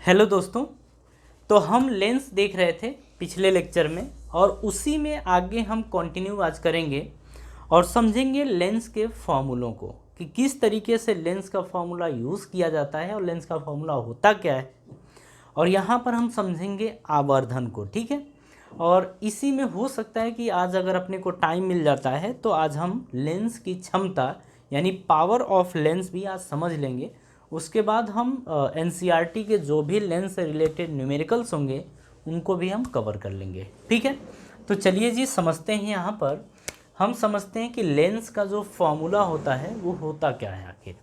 Hello दोस्तों। तो हम लेंस देख रहे थे पिछले लेक्चर में और उसी में आगे हम कंटिन्यू आज करेंगे और समझेंगे लेंस के फॉर्मूलों को कि किस तरीके से लेंस का फॉर्मूला यूज़ किया जाता है और लेंस का फॉर्मूला होता क्या है। और यहाँ पर हम समझेंगे आवर्धन को, ठीक है। और इसी में हो सकता है कि आज अगर अपने को टाइम मिल जाता है तो आज हम लेंस की क्षमता यानी पावर ऑफ लेंस भी आज समझ लेंगे। उसके बाद हम एनसीईआरटी के जो भी लेंस से रिलेटेड न्यूमेरिकल्स होंगे उनको भी हम कवर कर लेंगे, ठीक है। तो चलिए जी समझते हैं। यहाँ पर हम समझते हैं कि लेंस का जो फॉर्मूला होता है वो होता क्या है आखिर।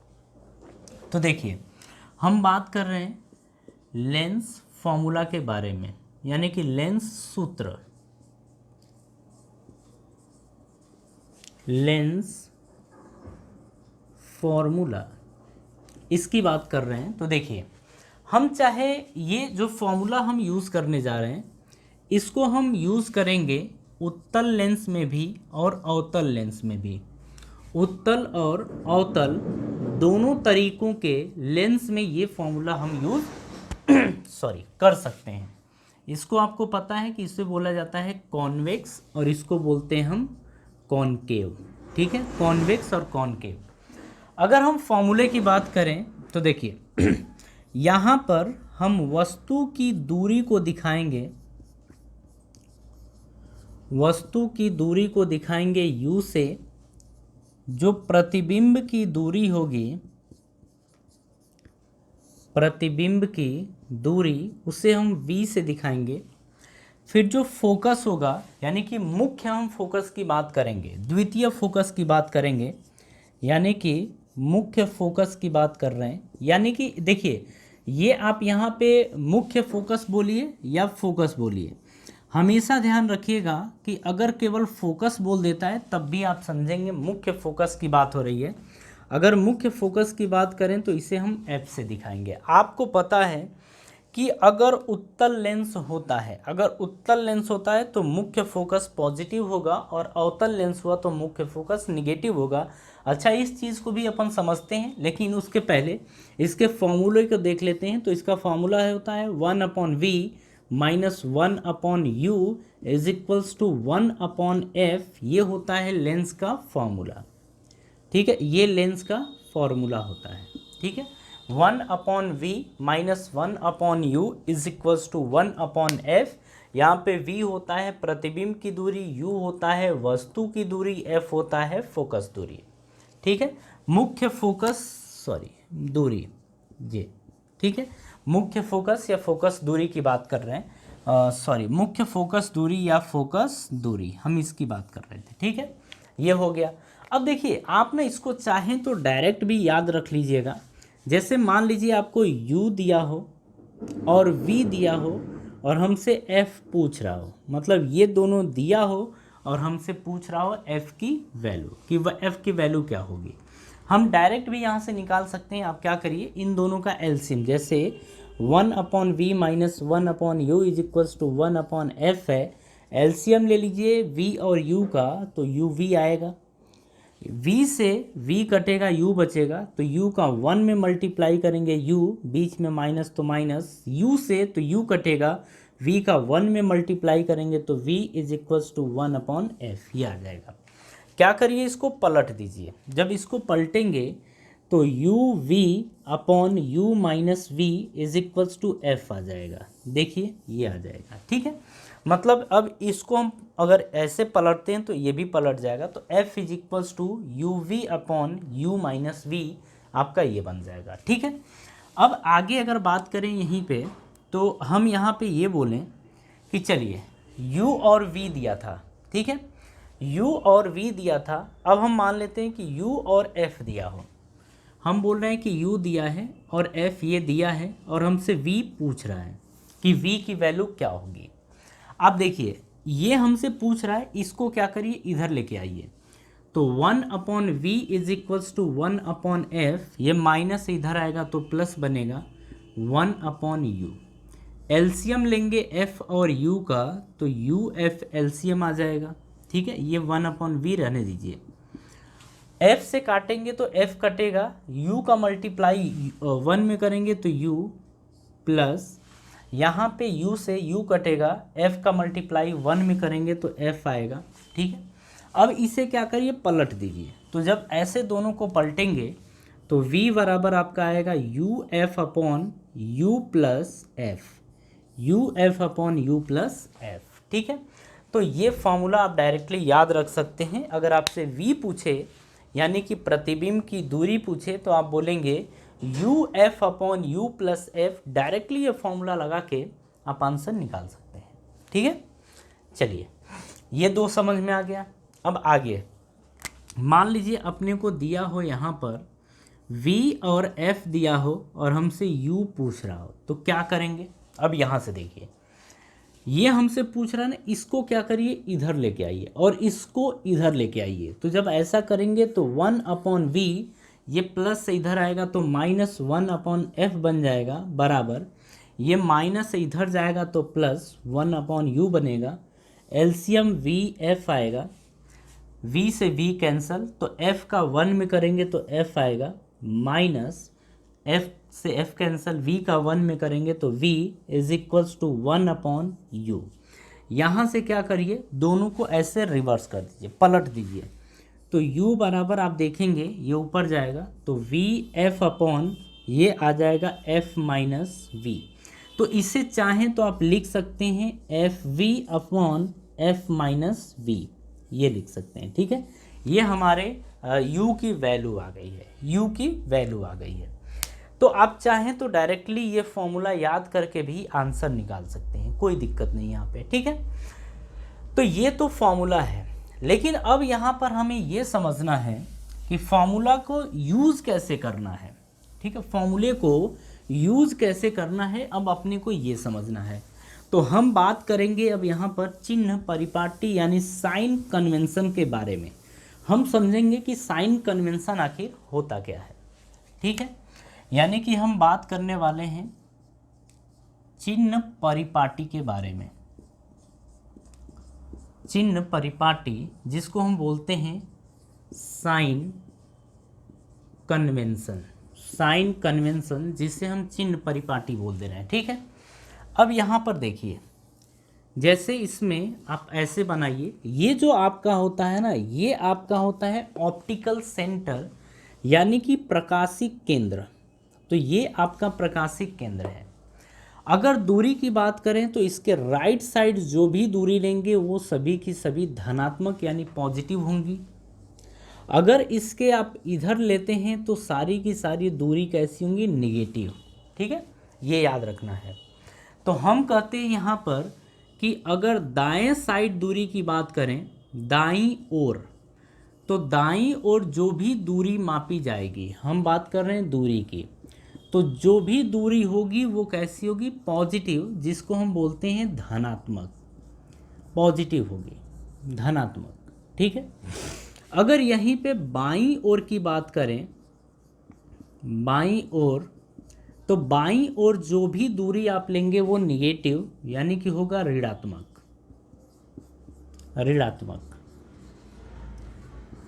तो देखिए हम बात कर रहे हैं लेंस फॉर्मूला के बारे में, यानी कि लेंस सूत्र, लेंस फॉर्मूला, इसकी बात कर रहे हैं। तो देखिए हम चाहे ये जो फॉर्मूला हम यूज़ करने जा रहे हैं इसको हम यूज़ करेंगे उत्तल लेंस में भी और अवतल लेंस में भी। उत्तल और अवतल दोनों तरीकों के लेंस में ये फॉर्मूला हम यूज़ कर सकते हैं। इसको आपको पता है कि इसे बोला जाता है कॉन्वेक्स और इसको बोलते हैं हम कॉनकेव, ठीक है। कॉन्वेक्स और कॉनकेव। अगर हम फॉर्मूले की बात करें तो देखिए यहाँ पर हम वस्तु की दूरी को दिखाएंगे, वस्तु की दूरी को दिखाएंगे u से, जो प्रतिबिंब की दूरी होगी, प्रतिबिंब की दूरी उसे हम v से दिखाएंगे। फिर जो फोकस होगा यानी कि मुख्य हम फोकस की बात करेंगे, द्वितीय फोकस की बात करेंगे, यानी कि मुख्य फोकस की बात कर रहे हैं। यानी कि देखिए ये आप यहाँ पे मुख्य फोकस बोलिए या फोकस बोलिए, हमेशा ध्यान रखिएगा कि अगर केवल फोकस बोल देता है तब भी आप समझेंगे मुख्य फोकस की बात हो रही है। अगर मुख्य फोकस की बात करें तो इसे हम F से दिखाएंगे। आपको पता है कि अगर उत्तल लेंस होता है, अगर उत्तल लेंस होता है तो मुख्य फोकस पॉजिटिव होगा और अवतल लेंस हुआ तो मुख्य फोकस निगेटिव होगा। अच्छा, इस चीज़ को भी अपन समझते हैं, लेकिन उसके पहले इसके फॉर्मूले को देख लेते हैं। तो इसका फॉर्मूला होता है 1/v minus 1/u is equals to 1/f। ये होता है लेंस का फॉर्मूला, ठीक है। ये लेंस का फॉर्मूला होता है, ठीक है। 1/v minus 1/u is equals to 1/f। यहाँ पे v होता है प्रतिबिंब की दूरी, u होता है वस्तु की दूरी, f होता है फोकस दूरी, ठीक है। मुख्य फोकस दूरी जी, ठीक है। मुख्य फोकस या फोकस दूरी की बात कर रहे हैं, मुख्य फोकस दूरी या फोकस दूरी हम इसकी बात कर रहे थे, ठीक है। ये हो गया। अब देखिए आप ना इसको चाहें तो डायरेक्ट भी याद रख लीजिएगा। जैसे मान लीजिए आपको u दिया हो और v दिया हो और हमसे f पूछ रहा हो, मतलब ये दोनों दिया हो और हमसे पूछ रहा हो f की वैल्यू कि वह f की वैल्यू क्या होगी। हम डायरेक्ट भी यहाँ से निकाल सकते हैं। आप क्या करिए, इन दोनों का एलसीएम, जैसे 1/v minus 1/u is equals to 1/f है। एलसीएम ले लीजिए v और u का, तो uv आएगा। v से v कटेगा, u बचेगा, तो u का 1 में मल्टीप्लाई करेंगे, u बीच में माइनस तो माइनस, u से तो u कटेगा, v का 1 में मल्टीप्लाई करेंगे तो v is equals to 1/f। ये आ जाएगा। क्या करिए, इसको पलट दीजिए। जब इसको पलटेंगे तो u minus v is equals to f आ जाएगा। देखिए ये आ जाएगा, ठीक है। मतलब अब इसको हम अगर ऐसे पलटते हैं तो ये भी पलट जाएगा, तो f is equals to u minus v आपका ये बन जाएगा, ठीक है। अब आगे अगर बात करें यहीं पे, तो हम यहाँ पे ये बोलें कि चलिए u और v दिया था, ठीक है। u और v दिया था। अब हम मान लेते हैं कि u और f दिया हो। हम बोल रहे हैं कि u दिया है और f ये दिया है और हमसे v पूछ रहा है कि v की वैल्यू क्या होगी। आप देखिए ये हमसे पूछ रहा है, इसको क्या करिए, इधर लेके आइए। तो 1/v is equals to 1/f, ये माइनस इधर आएगा तो प्लस बनेगा 1/u। एलसीएम लेंगे f और u का, तो uf एलसीएम आ जाएगा, ठीक है। ये 1/v रहने दीजिए। f से काटेंगे तो f कटेगा, u का मल्टीप्लाई 1 में करेंगे तो u प्लस यहाँ पे u से u कटेगा, f का मल्टीप्लाई 1 में करेंगे तो f आएगा। ठीक है, अब इसे क्या करिए, पलट दीजिए। तो जब ऐसे दोनों को पलटेंगे तो v बराबर आपका आएगा U F upon you plus F, U F upon you plus F. ठीक है, तो ये फॉर्मूला आप डायरेक्टली याद रख सकते हैं। अगर आपसे v पूछे यानी कि प्रतिबिंब की दूरी पूछे तो आप बोलेंगे U F upon you plus F. Directly ये फॉर्मूला लगा के आप आंसर निकाल सकते हैं। ठीक है, चलिए ये दो समझ में आ गया। अब आगे मान लीजिए अपने को दिया हो यहाँ पर v और f दिया हो और हमसे u पूछ रहा हो, तो क्या करेंगे। अब यहाँ से देखिए, ये हमसे पूछ रहा है ना, इसको क्या करिए, इधर लेके आइए और इसको इधर लेके आइए। तो जब ऐसा करेंगे तो 1 अपॉन v, ये प्लस से इधर आएगा तो माइनस 1 अपॉन f बन जाएगा, बराबर ये माइनस से इधर जाएगा तो प्लस 1 अपॉन u बनेगा। एलसीएम v f आएगा, v से v कैंसल तो f का 1 में करेंगे तो f आएगा, माइनस f से f कैंसल, v का 1 में करेंगे तो v is equals to 1 upon u। यहाँ से क्या करिए, दोनों को ऐसे रिवर्स कर दीजिए, पलट दीजिए। तो u बराबर आप देखेंगे ये ऊपर जाएगा तो v f अपॉन ये आ जाएगा f माइनस v। तो इसे चाहें तो आप लिख सकते हैं F v upon f minus v, ये लिख सकते हैं। ठीक है, ये हमारे u की वैल्यू आ गई है, u की वैल्यू आ गई है। तो आप चाहें तो डायरेक्टली ये फॉर्मूला याद करके भी आंसर निकाल सकते हैं, कोई दिक्कत नहीं यहाँ पे। ठीक है, तो ये तो फॉर्मूला है, लेकिन अब यहाँ पर हमें ये समझना है कि फॉर्मूला को यूज़ कैसे करना है। ठीक है, फॉर्मूले को यूज़ कैसे करना है, अब अपने को ये समझना है। तो हम बात करेंगे अब यहाँ पर चिन्ह परिपाटी यानी साइन कन्वेंशन के बारे में। हम समझेंगे कि साइन कन्वेंशन आखिर होता क्या है। ठीक है, यानी कि हम बात करने वाले हैं चिन्ह परिपाटी के बारे में। चिन्ह परिपाटी जिसको हम बोलते हैं साइन कन्वेंशन, साइन कन्वेंशन जिसे हम चिन्ह परिपाटी बोल दे रहे हैं। ठीक है, अब यहाँ पर देखिए, जैसे इसमें आप ऐसे बनाइए, ये जो आपका होता है ना, ये आपका होता है ऑप्टिकल सेंटर यानी कि प्रकाशिक केंद्र। तो ये आपका प्रकाशिक केंद्र है। अगर दूरी की बात करें तो इसके राइट साइड जो भी दूरी लेंगे वो सभी की सभी धनात्मक यानी पॉजिटिव होंगी। अगर इसके आप इधर लेते हैं तो सारी की सारी दूरी कैसी होंगी, निगेटिव। ठीक है, ये याद रखना है। तो हम कहते हैं यहाँ पर कि अगर दाएं साइड दूरी की बात करें, दाईं ओर, तो दाईं ओर जो भी दूरी मापी जाएगी, हम बात कर रहे हैं दूरी की, तो जो भी दूरी होगी वो कैसी होगी, पॉजिटिव, जिसको हम बोलते हैं धनात्मक, पॉजिटिव होगी, धनात्मक। ठीक है, अगर यहीं पे बाईं ओर की बात करें, बाईं ओर, तो बाईं ओर जो भी दूरी आप लेंगे वो निगेटिव यानी कि होगा ऋणात्मक, ऋणात्मक।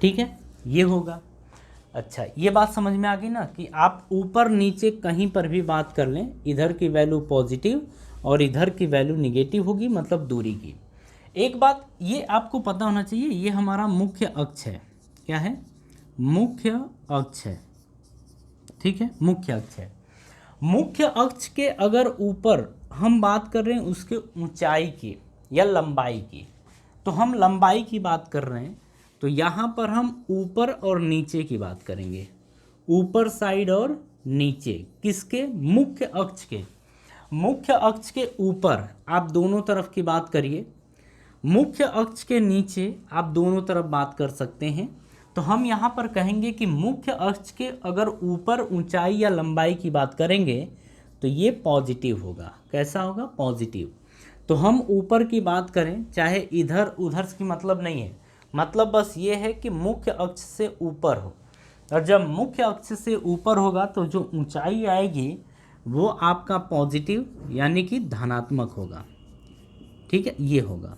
ठीक है, ये होगा। अच्छा, ये बात समझ में आ गई ना कि आप ऊपर नीचे कहीं पर भी बात कर लें, इधर की वैल्यू पॉजिटिव और इधर की वैल्यू निगेटिव होगी, मतलब दूरी की। एक बात ये आपको पता होना चाहिए, ये हमारा मुख्य अक्ष है। क्या है, मुख्य अक्ष है। ठीक है, मुख्य अक्ष है। मुख्य अक्ष के अगर ऊपर हम बात कर रहे हैं उसके ऊंचाई की या लंबाई की, तो हम लंबाई की बात कर रहे हैं, तो यहाँ पर हम ऊपर और नीचे की बात करेंगे, ऊपर साइड और नीचे, किसके, मुख्य अक्ष के। मुख्य अक्ष के ऊपर आप दोनों तरफ की बात करिए, मुख्य अक्ष के नीचे आप दोनों तरफ बात कर सकते हैं। तो हम यहाँ पर कहेंगे कि मुख्य अक्ष के अगर ऊपर ऊंचाई या लंबाई की बात करेंगे तो ये पॉजिटिव होगा। कैसा होगा, पॉजिटिव। तो हम ऊपर की बात करें, चाहे इधर उधर की मतलब नहीं है, मतलब बस ये है कि मुख्य अक्ष से ऊपर हो, और जब मुख्य अक्ष से ऊपर होगा तो जो ऊंचाई आएगी वो आपका पॉजिटिव यानी कि धनात्मक होगा। ठीक है, ये होगा।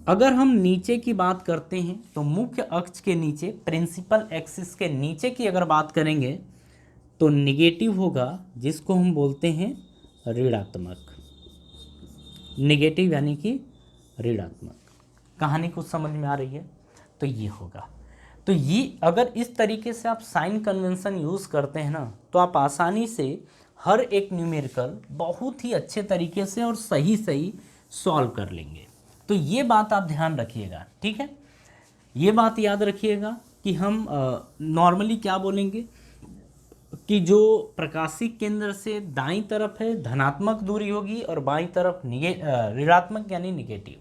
अगर हम नीचे की बात करते हैं तो मुख्य अक्ष के नीचे, प्रिंसिपल एक्सिस के नीचे की अगर बात करेंगे तो निगेटिव होगा, जिसको हम बोलते हैं ऋणात्मक, निगेटिव यानी कि ऋणात्मक। कहानी कुछ समझ में आ रही है? तो ये होगा। तो ये अगर इस तरीके से आप साइन कन्वेंशन यूज़ करते हैं ना, तो आप आसानी से हर एक न्यूमेरिकल बहुत ही अच्छे तरीके से और सही सही सॉल्व कर लेंगे। तो ये बात आप ध्यान रखिएगा, ठीक है। ये बात याद रखिएगा कि हम नॉर्मली क्या बोलेंगे कि जो प्रकाशिक केंद्र से दाईं तरफ है धनात्मक दूरी होगी और बाईं तरफ ऋणात्मक यानी निगेटिव।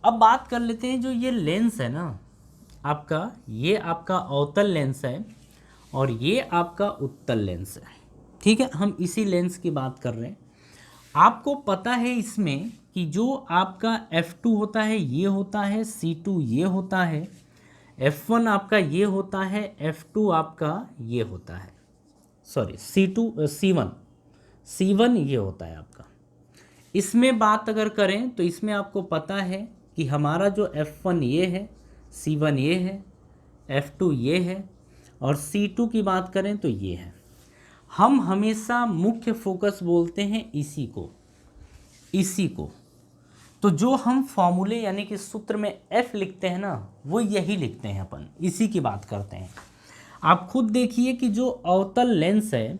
अब बात कर लेते हैं, जो ये लेंस है ना आपका, ये आपका अवतल लेंस है और ये आपका उत्तल लेंस है, ठीक है। हम इसी लेंस की बात कर रहे हैं। आपको पता है इसमें कि जो आपका F2 होता है ये होता है, C2 ये होता है, F1 आपका ये होता है, F2 आपका ये होता है, सॉरी C1 ये होता है आपका। इसमें बात अगर करें तो इसमें आपको पता है कि हमारा जो F1 ये है, C1 ये है, F2 ये है और C2 की बात करें तो ये है। हम हमेशा मुख्य फोकस बोलते हैं इसी को। तो जो हम फॉर्मूले यानी कि सूत्र में F लिखते हैं ना, वो यही लिखते हैं अपन, इसी की बात करते हैं। आप खुद देखिए कि जो अवतल लेंस है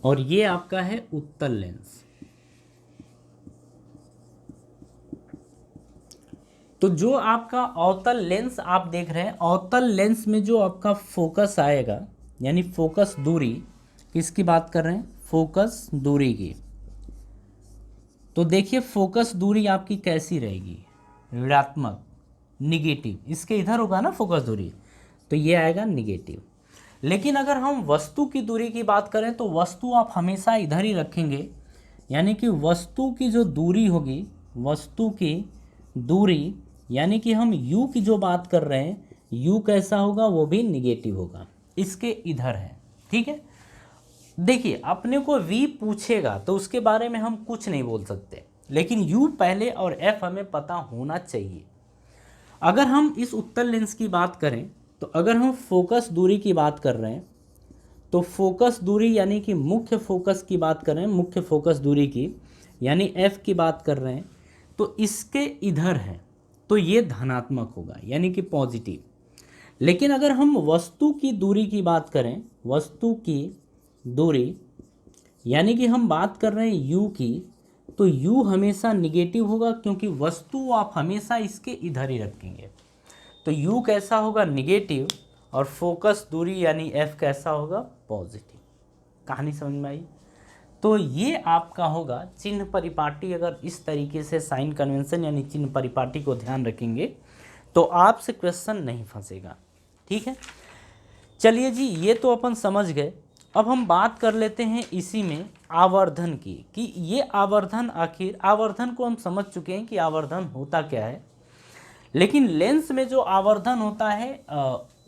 और ये आपका है उत्तल लेंस। तो जो आपका अवतल लेंस आप देख रहे हैं, अवतल लेंस में जो आपका फोकस आएगा यानी फोकस दूरी, किसकी बात कर रहे हैं? फोकस दूरी की। तो देखिए फोकस दूरी आपकी कैसी रहेगी? ऋणात्मक, निगेटिव। इसके इधर होगा ना फोकस दूरी, तो ये आएगा निगेटिव। लेकिन अगर हम वस्तु की दूरी की बात करें तो वस्तु आप हमेशा इधर ही रखेंगे, यानी कि वस्तु की जो दूरी होगी, वस्तु की दूरी यानी कि हम u की जो बात कर रहे हैं, u कैसा होगा? वो भी निगेटिव होगा, इसके इधर है, ठीक है। देखिए अपने को v पूछेगा तो उसके बारे में हम कुछ नहीं बोल सकते, लेकिन u पहले और f हमें पता होना चाहिए। अगर हम इस उत्तल लेंस की बात करें तो अगर हम फोकस दूरी की बात कर रहे हैं तो फोकस दूरी यानी कि मुख्य फोकस की बात कर रहे हैं, मुख्य फोकस दूरी की यानी f की बात कर रहे हैं, तो इसके इधर है, तो ये धनात्मक होगा यानी कि पॉजिटिव। लेकिन अगर हम वस्तु की दूरी की बात करें, वस्तु की दूरी यानी कि हम बात कर रहे हैं u की, तो u हमेशा निगेटिव होगा क्योंकि वस्तु आप हमेशा इसके इधर ही रखेंगे। तो u कैसा होगा? निगेटिव, और फोकस दूरी यानी f कैसा होगा? पॉजिटिव। कहानी समझ में आई? तो ये आपका होगा चिन्ह परिपाटी। अगर इस तरीके से साइन कन्वेंशन यानी चिन्ह परिपाटी को ध्यान रखेंगे तो आपसे क्वेश्चन नहीं फंसेगा, ठीक है। चलिए जी, ये तो अपन समझ गए। अब हम बात कर लेते हैं इसी में आवर्धन की, कि ये आवर्धन, आखिर आवर्धन को हम समझ चुके हैं कि आवर्धन होता क्या है, लेकिन लेंस में जो आवर्धन होता है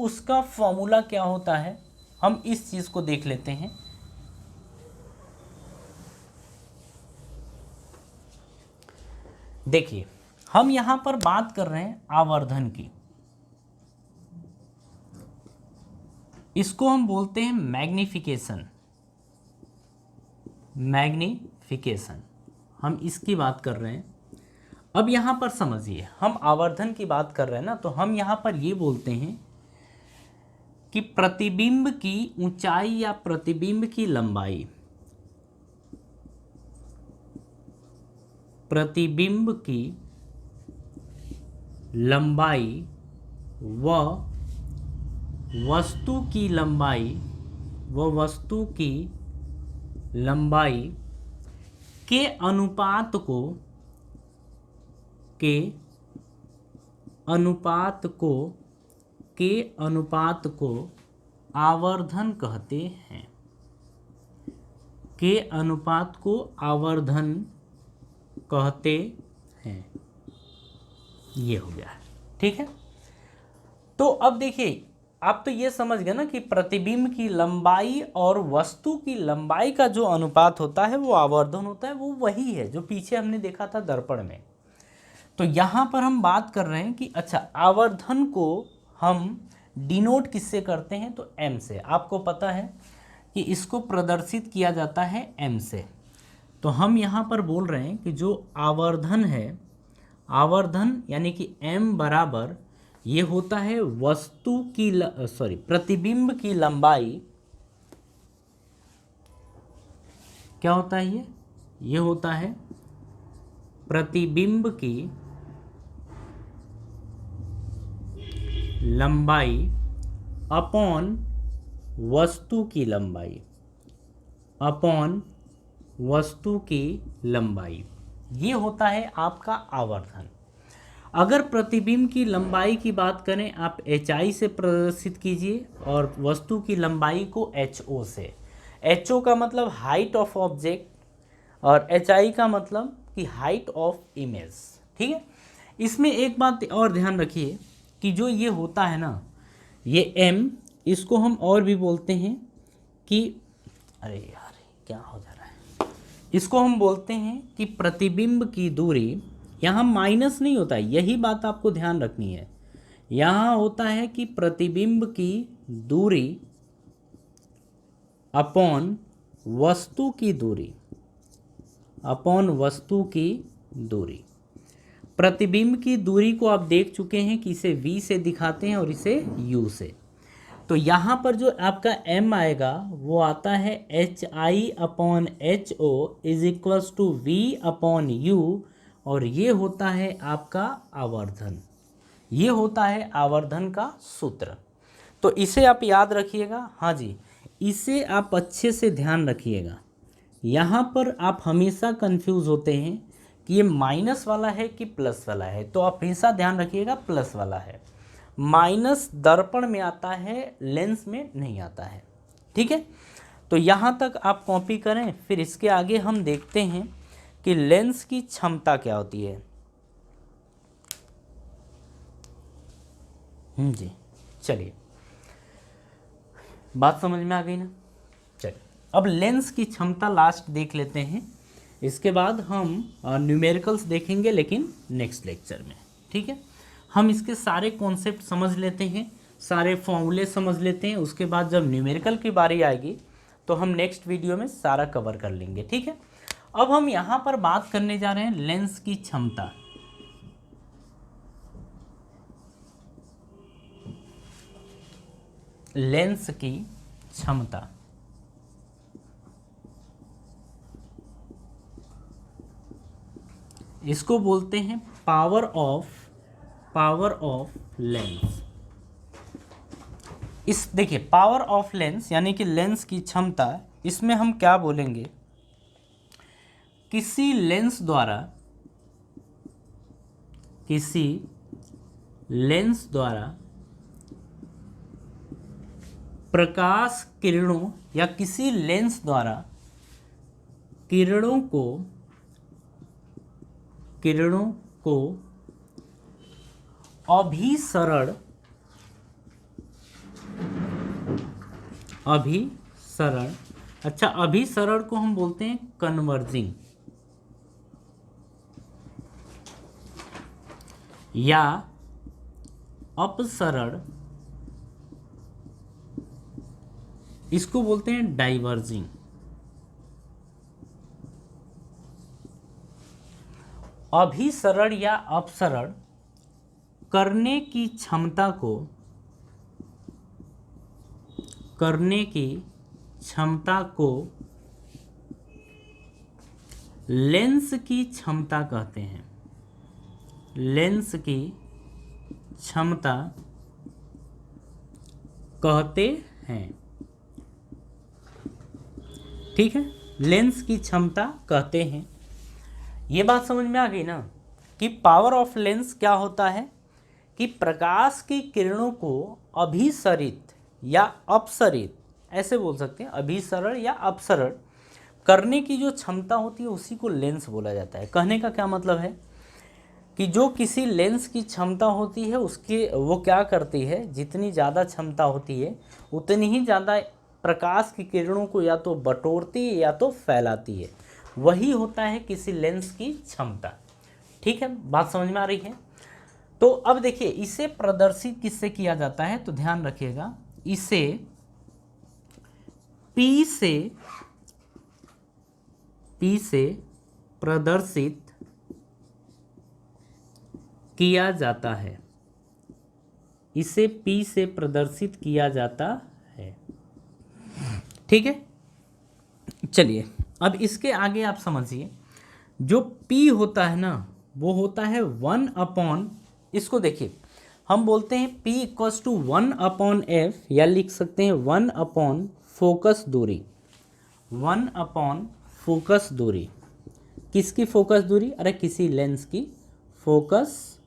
उसका फॉर्मूला क्या होता है, हम इस चीज़ को देख लेते हैं। देखिए हम यहाँ पर बात कर रहे हैं आवर्धन की, इसको हम बोलते हैं मैग्निफिकेशन। हम इसकी बात कर रहे हैं। अब यहाँ पर समझिए, हम आवर्धन की बात कर रहे हैं ना, तो हम यहाँ पर ये बोलते हैं कि प्रतिबिंब की ऊंचाई या प्रतिबिंब की लंबाई, प्रतिबिंब की लंबाई व वस्तु की लंबाई के अनुपात को आवर्धन कहते हैं। के अनुपात को आवर्धन कहते हैं। ये हो गया, ठीक है। तो अब देखिए, आप तो ये समझ गए ना कि प्रतिबिंब की लंबाई और वस्तु की लंबाई का जो अनुपात होता है वो आवर्धन होता है, वो वही है जो पीछे हमने देखा था दर्पण में। तो यहाँ पर हम बात कर रहे हैं कि अच्छा, आवर्धन को हम डिनोट किससे करते हैं? तो m से। आपको पता है कि इसको प्रदर्शित किया जाता है m से। तो हम यहाँ पर बोल रहे हैं कि जो आवर्धन है, आवर्धन यानी कि m बराबर ये होता है वस्तु की प्रतिबिंब की लंबाई। क्या होता है ये होता है प्रतिबिंब की लंबाई अपॉन वस्तु की लंबाई, अपॉन वस्तु की लंबाई। ये होता है आपका आवर्धन। अगर प्रतिबिंब की लंबाई की बात करें, आप HI से प्रदर्शित कीजिए और वस्तु की लंबाई को HO से। HO का मतलब हाइट ऑफ ऑब्जेक्ट और HI का मतलब कि हाइट ऑफ इमेज। ठीक है। इसमें एक बात और ध्यान रखिए कि जो ये होता है ना, ये m, इसको हम और भी बोलते हैं कि, अरे यार क्या हो जा रहा है, इसको हम बोलते हैं कि प्रतिबिंब की दूरी। यहाँ माइनस नहीं होता है, यही बात आपको ध्यान रखनी है। यहाँ होता है कि प्रतिबिंब की दूरी अपॉन वस्तु की दूरी, अपॉन वस्तु की दूरी। प्रतिबिंब की दूरी को आप देख चुके हैं कि इसे v से दिखाते हैं और इसे u से। तो यहाँ पर जो आपका m आएगा वो आता है HI upon HO is equals to v upon u, और ये होता है आपका आवर्धन। ये होता है आवर्धन का सूत्र। तो इसे आप याद रखिएगा। हाँ जी, इसे आप अच्छे से ध्यान रखिएगा। यहाँ पर आप हमेशा कंफ्यूज होते हैं कि ये माइनस वाला है कि प्लस वाला है, तो आप हमेशा ध्यान रखिएगा प्लस वाला है। माइनस दर्पण में आता है, लेंस में नहीं आता है। ठीक है। तो यहाँ तक आप कॉपी करें, फिर इसके आगे हम देखते हैं कि लेंस की क्षमता क्या होती है। जी चलिए, बात समझ में आ गई ना। चलिए अब लेंस की क्षमता लास्ट देख लेते हैं, इसके बाद हम न्यूमेरिकल्स देखेंगे लेकिन नेक्स्ट लेक्चर में। ठीक है। हम इसके सारे कॉन्सेप्ट समझ लेते हैं, सारे फॉर्मूले समझ लेते हैं, उसके बाद जब न्यूमेरिकल की बारी आएगी तो हम नेक्स्ट वीडियो में सारा कवर कर लेंगे। ठीक है। अब हम यहाँ पर बात करने जा रहे हैं लेंस की क्षमता। लेंस की क्षमता, इसको बोलते हैं पावर ऑफ लेंस। इस देखिए पावर ऑफ लेंस यानी कि लेंस की क्षमता, इसमें हम क्या बोलेंगे, किसी लेंस द्वारा प्रकाश किरणों या किसी लेंस द्वारा किरणों को अभिसरण, अच्छा अभिसरण को हम बोलते हैं कन्वर्जिंग, या अपसरण इसको बोलते हैं डाइवर्जिंग। अभिसरण या अपसरण करने की क्षमता को लेंस की क्षमता कहते हैं। लेंस की क्षमता कहते हैं। ठीक है, लेंस की क्षमता कहते हैं। ये बात समझ में आ गई ना कि पावर ऑफ लेंस क्या होता है, कि प्रकाश की किरणों को अभिसरित या अपसरित, ऐसे बोल सकते हैं, अभिसरण या अपसरण करने की जो क्षमता होती है उसी को लेंस बोला जाता है। कहने का क्या मतलब है कि जो किसी लेंस की क्षमता होती है उसकी वो क्या करती है, जितनी ज़्यादा क्षमता होती है उतनी ही ज़्यादा प्रकाश की किरणों को या तो बटोरती है या तो फैलाती है। वही होता है किसी लेंस की क्षमता। ठीक है, बात समझ में आ रही है। तो अब देखिए इसे प्रदर्शित किससे किया जाता है, तो ध्यान रखिएगा, इसे P से प्रदर्शित किया जाता है, इसे P से प्रदर्शित किया जाता है। ठीक है, चलिए अब इसके आगे आप समझिए, जो P होता है ना वो होता है 1/, इसको देखिए हम बोलते हैं P इक्वल्स टू 1/f, या लिख सकते हैं 1/, फोकस दूरी, 1/, फोकस दूरी। किसकी फोकस दूरी, अरे किसी लेंस की फोकस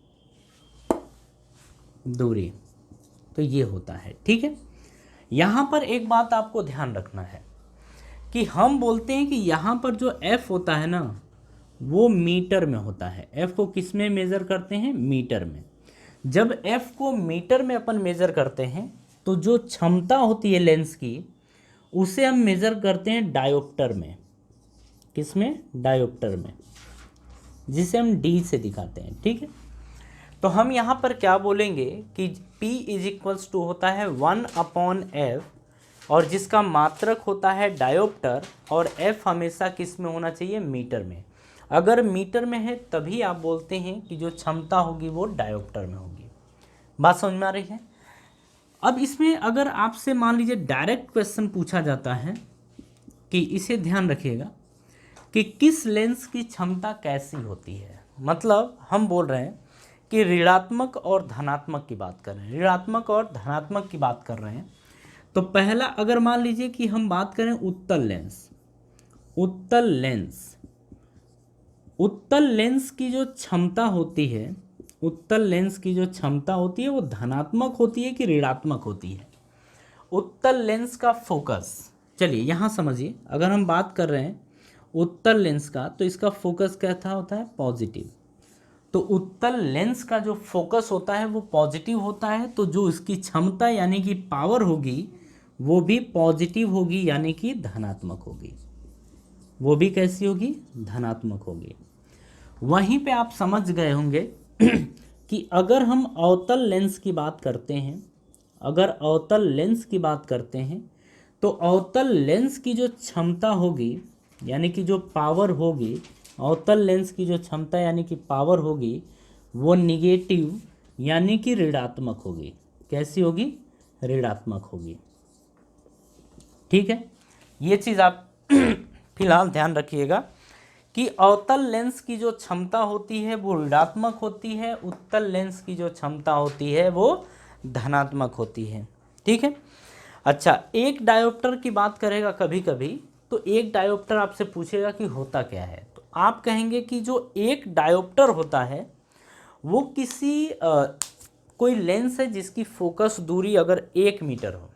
दूरी, तो ये होता है। ठीक है, यहाँ पर एक बात आपको ध्यान रखना है कि हम बोलते हैं कि यहाँ पर जो f होता है ना वो मीटर में होता है। f को किस में मेज़र करते हैं, मीटर में। जब f को मीटर में अपन मेज़र करते हैं तो जो क्षमता होती है लेंस की उसे हम मेज़र करते हैं डायोप्टर में। किस में, डायोप्टर में, जिसे हम d से दिखाते हैं। ठीक है, तो हम यहाँ पर क्या बोलेंगे कि P इज इक्वल्स टू होता है 1/f, और जिसका मात्रक होता है डायोप्टर, और f हमेशा किस में होना चाहिए, मीटर में। अगर मीटर में है तभी आप बोलते हैं कि जो क्षमता होगी वो डायोप्टर में होगी। बात समझ में आ रही है। अब इसमें अगर आपसे मान लीजिए डायरेक्ट क्वेश्चन पूछा जाता है कि इसे ध्यान रखिएगा कि किस लेंस की क्षमता कैसी होती है, मतलब हम बोल रहे हैं कि ऋणात्मक और धनात्मक की बात कर रहे हैं, ऋणात्मक और धनात्मक की बात कर रहे हैं। तो पहला अगर मान लीजिए कि हम बात करें उत्तल लेंस, उत्तल लेंस, उत्तल लेंस की जो क्षमता होती है, उत्तल लेंस की जो क्षमता होती है वो धनात्मक होती है कि ऋणात्मक होती है। उत्तल लेंस का फोकस, चलिए यहाँ समझिए, अगर हम बात कर रहे हैं उत्तल लेंस का तो इसका फोकस कैसा होता है, पॉजिटिव। तो उत्तल लेंस का जो फोकस होता है वो पॉजिटिव होता है, तो जो इसकी क्षमता यानी कि पावर होगी वो भी पॉजिटिव होगी, यानी कि धनात्मक होगी। वो भी कैसी होगी, धनात्मक होगी। वहीं पे आप समझ गए होंगे कि अगर हम अवतल लेंस की बात करते हैं, अगर अवतल लेंस की बात करते हैं तो अवतल लेंस की जो क्षमता होगी यानी कि जो पावर होगी, अवतल लेंस की जो क्षमता यानी कि पावर होगी वो निगेटिव यानी कि ऋणात्मक होगी। कैसी होगी, ऋणात्मक होगी। ठीक है, ये चीज़ आप फिलहाल ध्यान रखिएगा कि अवतल लेंस की जो क्षमता होती है वो ऋणात्मक होती है, उत्तल लेंस की जो क्षमता होती है वो धनात्मक होती है। ठीक है, अच्छा एक डायोप्टर की बात करेगा कभी कभी, तो एक डायोप्टर आपसे पूछेगा कि होता क्या है, तो आप कहेंगे कि जो एक डायोप्टर होता है वो किसी कोई लेंस है जिसकी फोकस दूरी अगर 1 मीटर हो।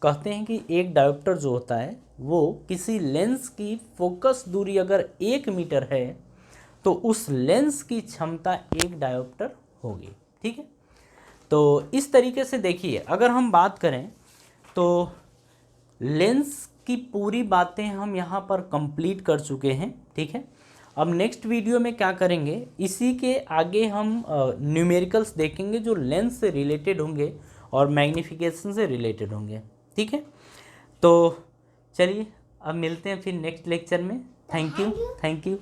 कहते हैं कि एक डायोप्टर जो होता है वो किसी लेंस की फोकस दूरी अगर 1 मीटर है तो उस लेंस की क्षमता 1 डायोप्टर होगी। ठीक है, तो इस तरीके से देखिए अगर हम बात करें तो लेंस की पूरी बातें हम यहाँ पर कंप्लीट कर चुके हैं। ठीक है, अब नेक्स्ट वीडियो में क्या करेंगे, इसी के आगे हम न्यूमेरिकल्स देखेंगे जो लेंस से रिलेटेड होंगे और मैग्नीफिकेशन से रिलेटेड होंगे। ठीक है, तो चलिए अब मिलते हैं फिर नेक्स्ट लेक्चर में। Thank you.